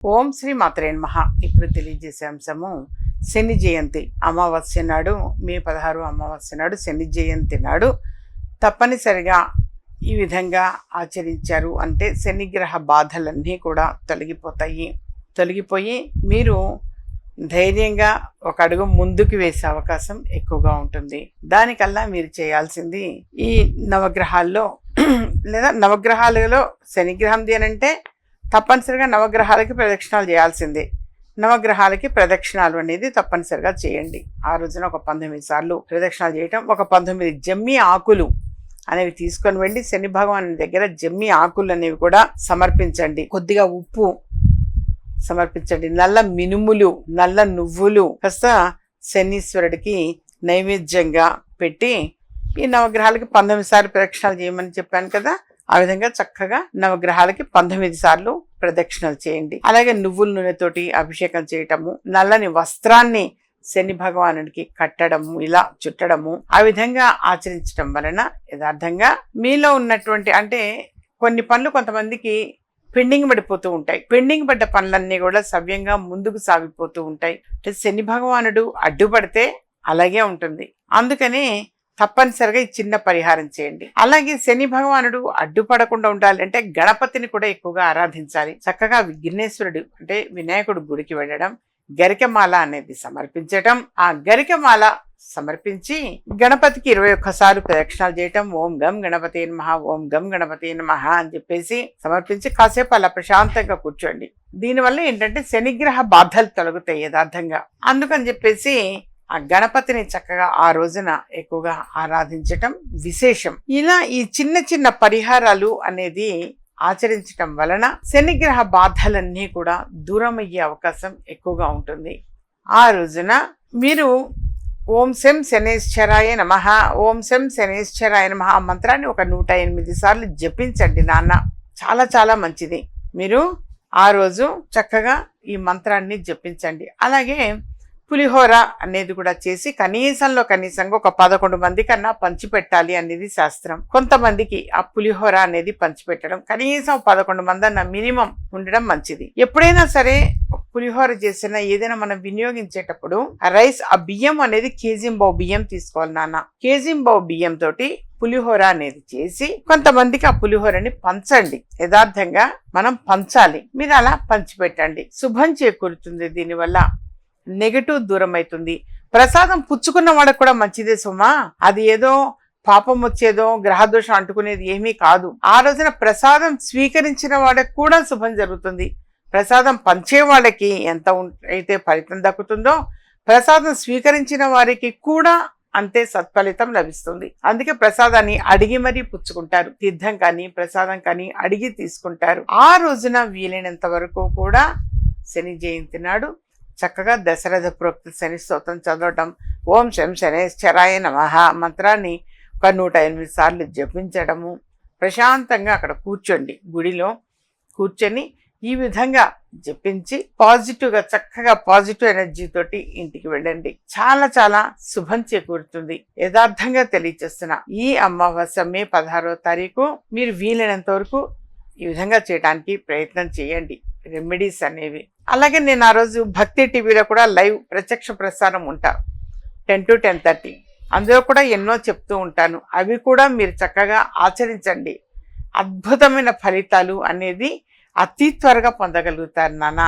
ఓం శ్రీ మాత్రే నమః. ఇప్పుడు తెలియజేసే అంశము శని జయంతి. అమావాస్య నాడు, మే 16 అమావాస్య నాడు శని జయంతి నాడు తప్పనిసరిగా ఈ విధంగా ఆచరించారు అంటే శనిగ్రహ బాధలన్నీ కూడా తొలగిపోయి మీరు ధైర్యంగా ఒక అడుగు ముందుకు వేసే అవకాశం ఎక్కువగా ఉంటుంది. దానికల్లా మీరు చేయాల్సింది ఈ నవగ్రహాల్లో లేదా నవగ్రహాలలో శనిగ్రహంది అని అంటే తప్పనిసరిగా నవగ్రహాలకి ప్రదక్షిణాలు చేయాల్సిందే. నవగ్రహాలకి ప్రదక్షిణాలు అనేది తప్పనిసరిగా చేయండి. ఆ రోజున ఒక 19 సార్లు ప్రదక్షిణాలు చేయటం, ఒక 19 జమ్మి ఆకులు అనేవి తీసుకొని వెళ్ళి శని భగవాన్ దగ్గర జమ్మి ఆకులు అనేవి కూడా సమర్పించండి. కొద్దిగా ఉప్పు సమర్పించండి. నల్ల మినుములు, నల్ల నువ్వులు కాస్త శనీశ్వరుడికి నైవేద్యంగా పెట్టి ఈ నవగ్రహాలకి 19 సార్లు ప్రదక్షిణాలు చేయమని చెప్పాను కదా, ఆ విధంగా చక్కగా నవగ్రహాలకి 19 సార్లు ప్రదక్షిణలు చేయండి. అలాగే నువ్వుల నూనెతోటి అభిషేకం చేయటము, నల్లని వస్త్రాన్ని శని భగవానుడికి కట్టడము, ఇలా చుట్టడము, ఆ విధంగా ఆచరించడం వలన యథార్థంగా మీలో ఉన్నటువంటి అంటే కొన్ని పనులు కొంతమందికి పెండింగ్ పడిపోతూ ఉంటాయి. పెండింగ్ పడ్డ పనులన్నీ కూడా సవ్యంగా ముందుకు సాగిపోతూ ఉంటాయి. అంటే శని భగవానుడు అడ్డుపడితే అలాగే ఉంటుంది. అందుకని తప్పనిసరిగా ఈ చిన్న పరిహారం చేయండి. అలాగే శని భగవానుడు అడ్డుపడకుండా ఉండాలంటే గణపతిని కూడా ఎక్కువగా ఆరాధించాలి. చక్కగా విఘ్నేశ్వరుడు అంటే వినాయకుడు గుడికి వెళ్ళడం, గరికమాల అనేది సమర్పించటం, ఆ గరికమాల సమర్పించి గణపతికి 21 సార్లు ప్రదక్షిణాలు చేయటం, ఓం గం గణపతే నమః, ఓం గం గణపతే నమః అని చెప్పేసి సమర్పించి కాసేపు అలా ప్రశాంతంగా కూర్చోండి. దీనివల్ల ఏంటంటే శనిగ్రహ బాధలు తొలగుతాయి యథార్థంగా. అందుకని చెప్పేసి ఆ గణపతిని చక్కగా ఆ రోజున ఎక్కువగా ఆరాధించటం విశేషం. ఇలా ఈ చిన్న చిన్న పరిహారాలు అనేది ఆచరించటం వలన శనిగ్రహ బాధలన్నీ కూడా దూరం అయ్యే అవకాశం ఎక్కువగా ఉంటుంది. ఆ రోజున మీరు ఓం శం శనేశ్వరాయ నమః, ఓం శం శనేశ్వరాయ నమః మంత్రాన్ని ఒక 108 సార్లు జపించండి నాన్న. చాలా చాలా మంచిది. మీరు ఆ రోజు చక్కగా ఈ మంత్రాన్ని జపించండి. అలాగే పులిహోర అనేది కూడా చేసి కనీసంగా ఒక 11 మంది కన్నా పంచిపెట్టాలి అనేది శాస్త్రం. కొంతమందికి ఆ పులిహోర అనేది పంచిపెట్టడం, కనీసం 11 మంది అన్న మినిమం ఉండడం మంచిది. ఎప్పుడైనా సరే పులిహోర చేసిన ఏదైనా మనం వినియోగించేటప్పుడు ఆ బియ్యం అనేది కేజీంబావు బియ్యం తీసుకోవాలి నాన్న. కేజీంబావు బియ్యం తోటి పులిహోర అనేది చేసి కొంతమందికి ఆ పులిహోరని పంచండి. యథార్థంగా మనం పంచాలి. మీరు అలా పంచిపెట్టండి. శుభం చేకూరుతుంది. దీనివల్ల నెగటివ్ దూరం అవుతుంది. ప్రసాదం పుచ్చుకున్న వాడికి కూడా మంచిదే సుమా. అది ఏదో పాపం వచ్చేదో గ్రహదోషం అంటుకునేది ఏమీ కాదు. ఆ రోజున ప్రసాదం స్వీకరించిన వాడికి కూడా శుభం జరుగుతుంది. ప్రసాదం పంచే వాళ్ళకి ఎంత అయితే ఫలితం దక్కుతుందో ప్రసాదం స్వీకరించిన వారికి కూడా అంతే సత్ఫలితం లభిస్తుంది. అందుకే ప్రసాదాన్ని అడిగి మరీ పుచ్చుకుంటారు. తీర్థం కానీ ప్రసాదం కానీ అడిగి తీసుకుంటారు. ఆ రోజున వీలైనంత వరకు కూడా శని జయంతి నాడు చక్కగా దశరథ ప్రోక్త శని స్తోత్రం చదవటం, ఓం శం శనేశ్వరాయ నమః మంత్రాన్ని ఒక 108 సార్లు జపించడము, ప్రశాంతంగా అక్కడ కూర్చోండి. గుడిలో కూర్చొని ఈ విధంగా జపించి పాజిటివ్గా చక్కగా పాజిటివ్ ఎనర్జీ తోటి ఇంటికి వెళ్ళండి. చాలా చాలా శుభం చేకూరుతుంది. యథార్థంగా తెలియచేస్తున్నా. ఈ అమావాస్య మే 16వ తారీఖు మీరు వీలైనంత వరకు ఈ విధంగా చేయడానికి ప్రయత్నం చేయండి. రెమెడీస్ అనేవి. అలాగే నేను ఆ రోజు భక్తి టీవీలో కూడా లైవ్ ప్రత్యక్ష ప్రసారం ఉంటా 10 to 10:30. అందులో కూడా ఎన్నో చెప్తూ ఉంటాను. అవి కూడా మీరు చక్కగా ఆచరించండి. అద్భుతమైన ఫలితాలు అనేది అతి త్వరగా పొందగలుగుతారు నాన్న.